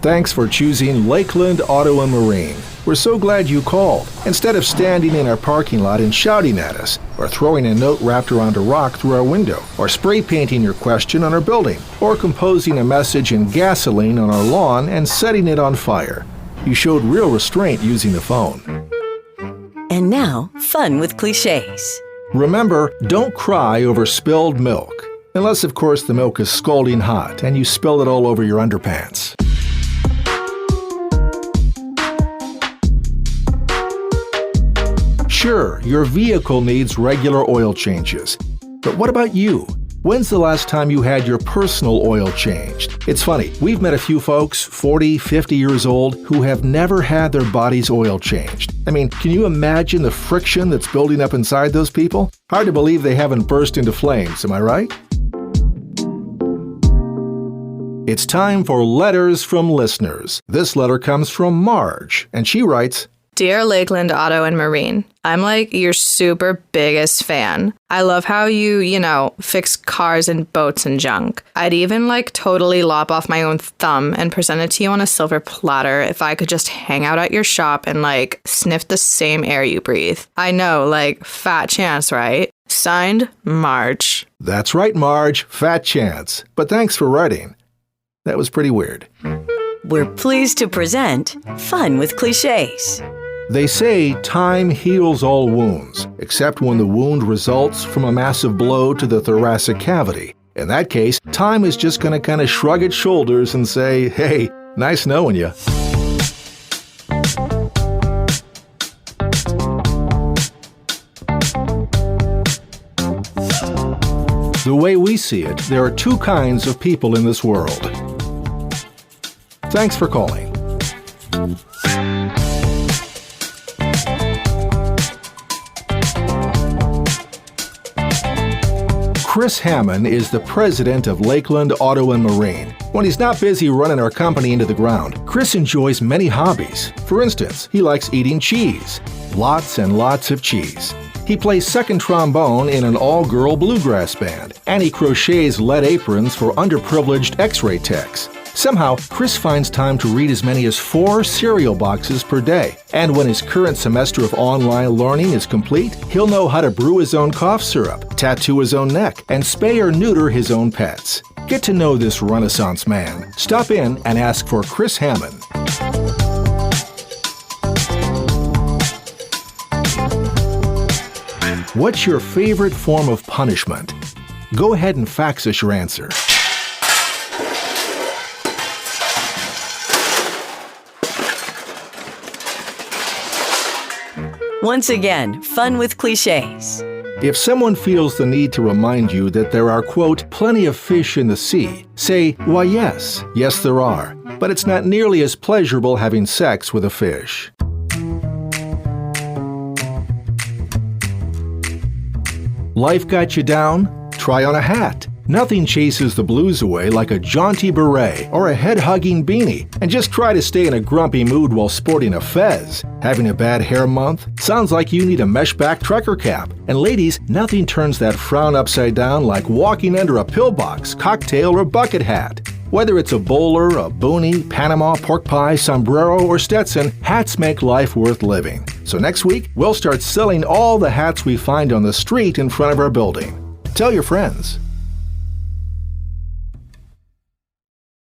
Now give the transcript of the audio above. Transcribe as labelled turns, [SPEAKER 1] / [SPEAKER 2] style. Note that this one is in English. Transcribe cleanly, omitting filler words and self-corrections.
[SPEAKER 1] Thanks for choosing Lakeland Auto and Marine. We're so glad you called. Instead of standing in our parking lot and shouting at us, or throwing a note wrapped around a rock through our window, or spray painting your question on our building, or composing a message in gasoline on our lawn and setting it on fire, you showed real restraint using the phone.
[SPEAKER 2] And now, fun with cliches.
[SPEAKER 1] Remember, don't cry over spilled milk. Unless, of course, the milk is scalding hot and you spill it all over your underpants. Sure, your vehicle needs regular oil changes. But what about you? When's the last time you had your personal oil changed? It's funny, we've met a few folks, 40, 50 years old, who have never had their body's oil changed. I mean, can you imagine the friction that's building up inside those people? Hard to believe they haven't burst into flames, am I right? It's time for letters from listeners. This letter comes from Marge, and she writes,
[SPEAKER 3] Dear Lakeland Auto and Marine, I'm like your super biggest fan. I love how you fix cars and boats and junk. I'd even totally lop off my own thumb and present it to you on a silver platter if I could just hang out at your shop and sniff the same air you breathe. I know, fat chance, right? Signed, Marge.
[SPEAKER 1] That's right, Marge, fat chance. But thanks for writing. That was pretty weird.
[SPEAKER 2] We're pleased to present Fun with Cliches.
[SPEAKER 1] They say time heals all wounds, except when the wound results from a massive blow to the thoracic cavity. In that case, time is just going to kind of shrug its shoulders and say, hey, nice knowing you. The way we see it, there are two kinds of people in this world. Thanks for calling. Chris Hammond is the president of Lakeland Auto and Marine. When he's not busy running our company into the ground, Chris enjoys many hobbies. For instance, he likes eating cheese. Lots and lots of cheese. He plays second trombone in an all-girl bluegrass band, and he crochets lead aprons for underprivileged X-ray techs. Somehow, Chris finds time to read as many as 4 cereal boxes per day. And when his current semester of online learning is complete, he'll know how to brew his own cough syrup, tattoo his own neck, and spay or neuter his own pets. Get to know this Renaissance man. Stop in and ask for Chris Hammond. What's your favorite form of punishment? Go ahead and fax us your answer.
[SPEAKER 2] Once again, Fun with Cliches.
[SPEAKER 1] If someone feels the need to remind you that there are, quote, plenty of fish in the sea, say, why yes, there are, but it's not nearly as pleasurable having sex with a fish. Life got you down? Try on a hat. Nothing chases the blues away like a jaunty beret or a head-hugging beanie, and just try to stay in a grumpy mood while sporting a fez. Having a bad hair month? Sounds like you need a mesh-back trucker cap. And ladies, nothing turns that frown upside down like walking under a pillbox, cocktail, or bucket hat. Whether it's a bowler, a boonie, Panama, pork pie, sombrero, or Stetson, hats make life worth living. So next week, we'll start selling all the hats we find on the street in front of our building. Tell your friends.